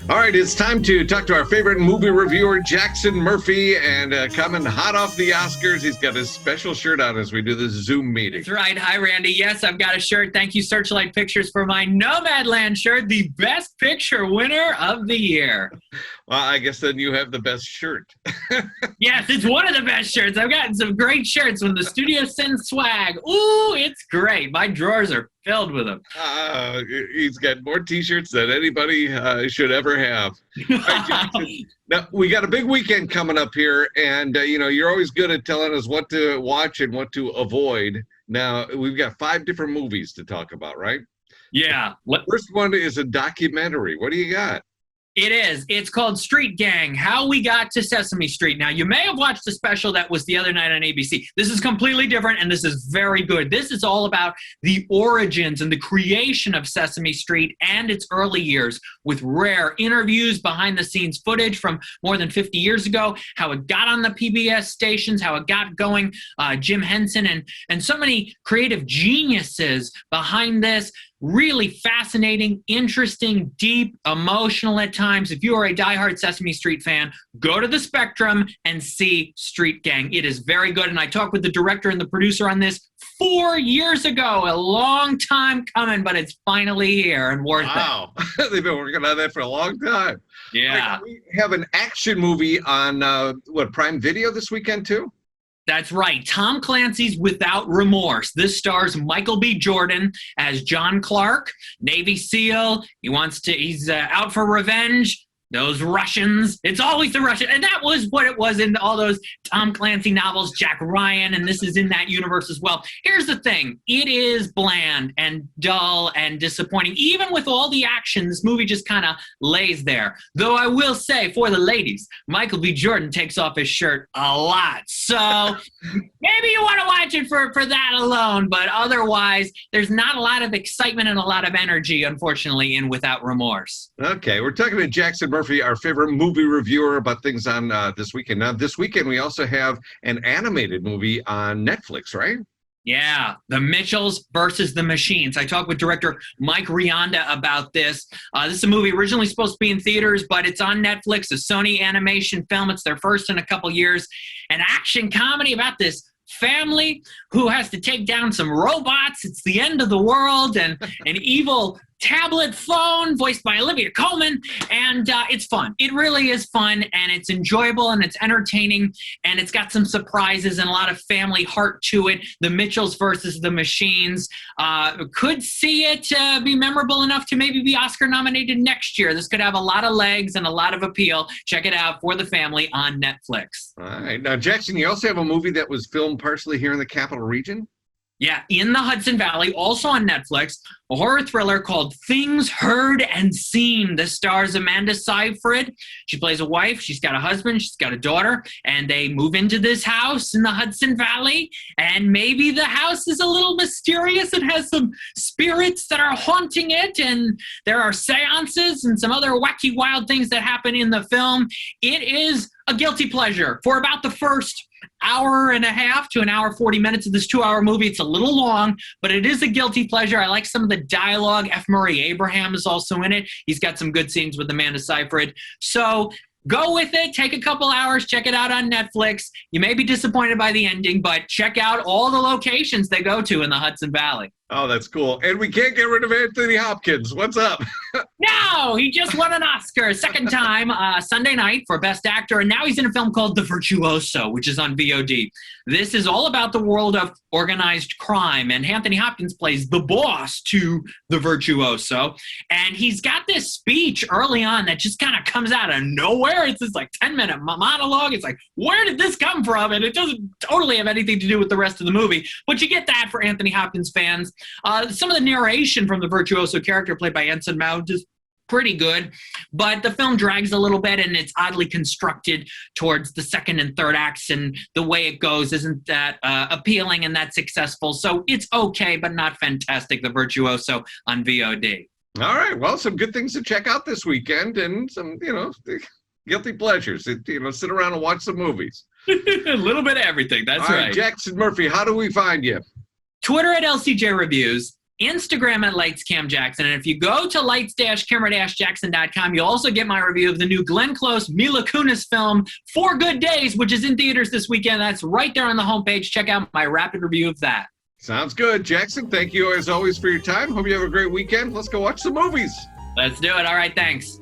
All right, it's time to talk to our favorite movie reviewer, Jackson Murphy, and coming hot off the Oscars, he's got his special shirt on as we do this Zoom meeting. That's right. Hi, Randy. Yes, I've got a shirt. Thank you, Searchlight Pictures, for my Nomadland shirt, the Best Picture winner of the year. Well, I guess then you have the best shirt. Yes, it's one of the best shirts. I've gotten some great shirts when the studio sends swag. Ooh, it's great. My drawers are filled with them. He's got more T-shirts than anybody should ever have. All right, Jackson, now, we got a big weekend coming up here, and you're always good at telling us what to watch and what to avoid. Now, we've got 5 different movies to talk about, right? Yeah. The first one is a documentary. What do you got? It is. It's called Street Gang, How We Got to Sesame Street. Now, you may have watched the special that was the other night on ABC. This is completely different, and this is very good. This is all about the origins and the creation of Sesame Street and its early years, with rare interviews, behind-the-scenes footage from more than 50 years ago, how it got on the PBS stations, how it got going, Jim Henson, and so many creative geniuses behind this. Really fascinating, interesting, deep, emotional at times. If you are a diehard Sesame Street fan, go to the Spectrum and see Street Gang. It is very good, and I talked with the director and the producer on this 4 years ago. A long time coming, but it's finally here and worth it. Wow. They've been working on that for a long time. Yeah. We have an action movie on, Prime Video this weekend, too? That's right. Tom Clancy's Without Remorse. This stars Michael B. Jordan as John Clark, Navy SEAL. He's out for revenge. Those Russians. It's always the Russian. And that was what it was in all those Tom Clancy novels, Jack Ryan, and this is in that universe as well. Here's the thing. It is bland and dull and disappointing. Even with all the action, this movie just kind of lays there. Though I will say, for the ladies, Michael B. Jordan takes off his shirt a lot. So maybe you want to watch it for that alone. But otherwise, there's not a lot of excitement and a lot of energy, unfortunately, in Without Remorse. Okay, we're talking to Jackson Murphy, our favorite movie reviewer, about things on this weekend. Now, this weekend, we also have an animated movie on Netflix, right? Yeah, The Mitchells versus the Machines. I talked with director Mike Rianda about this. This is a movie originally supposed to be in theaters, but it's on Netflix, a Sony animation film. It's their first in a couple years. An action comedy about this family who has to take down some robots. It's the end of the world, and an evil tablet phone voiced by Olivia Colman, and it's fun. It really is fun, and it's enjoyable, and it's entertaining, and it's got some surprises and a lot of family heart to it. The Mitchells versus the Machines. Could see it be memorable enough to maybe be Oscar nominated next year. This could have a lot of legs and a lot of appeal. Check it out for the family on Netflix. All right. Now, Jackson, you also have a movie that was filmed partially here in the Capital Region? Yeah, in the Hudson Valley, also on Netflix, a horror thriller called Things Heard and Seen. This stars Amanda Seyfried. She plays a wife. She's got a husband. She's got a daughter. And they move into this house in the Hudson Valley. And maybe the house is a little mysterious. It has some spirits that are haunting it. And there are seances and some other wacky, wild things that happen in the film. It is a guilty pleasure for about the first hour and a half to an hour 40 minutes of this 2-hour movie. It's a little long, but it is a guilty pleasure. I like some of the dialogue. F. Murray Abraham is also in it. He's got some good scenes with Amanda Seyfried. So go with it. Take a couple hours. Check it out on Netflix. You may be disappointed by the ending, but check out all the locations they go to in the Hudson Valley. Oh, that's cool. And we can't get rid of Anthony Hopkins. What's up? No, he just won an Oscar second time Sunday night for Best Actor, and now he's in a film called The Virtuoso, which is on VOD. This is all about the world of organized crime, and Anthony Hopkins plays the boss to the Virtuoso, and he's got this speech early on that just kind of comes out of nowhere. It's this like 10-minute monologue. It's like, where did this come from? And it doesn't totally have anything to do with the rest of the movie, but you get that for Anthony Hopkins fans. Some of the narration from the Virtuoso character played by Ensign Mount is pretty good, but the film drags a little bit, and it's oddly constructed towards the second and third acts, and the way it goes isn't that appealing and that successful. So it's okay, but not fantastic. The Virtuoso on VOD. All right. Well, some good things to check out this weekend, and some, guilty pleasures. Sit around and watch some movies. A little bit of everything. That's All right. Jackson Murphy, how do we find you? Twitter at LCJ Reviews, Instagram at LightsCamJackson. And if you go to lights-camera-jackson.com, you'll also get my review of the new Glenn Close, Mila Kunis film, 4 Good Days, which is in theaters this weekend. That's right there on the homepage. Check out my rapid review of that. Sounds good. Jackson, thank you as always for your time. Hope you have a great weekend. Let's go watch some movies. Let's do it. All right, thanks.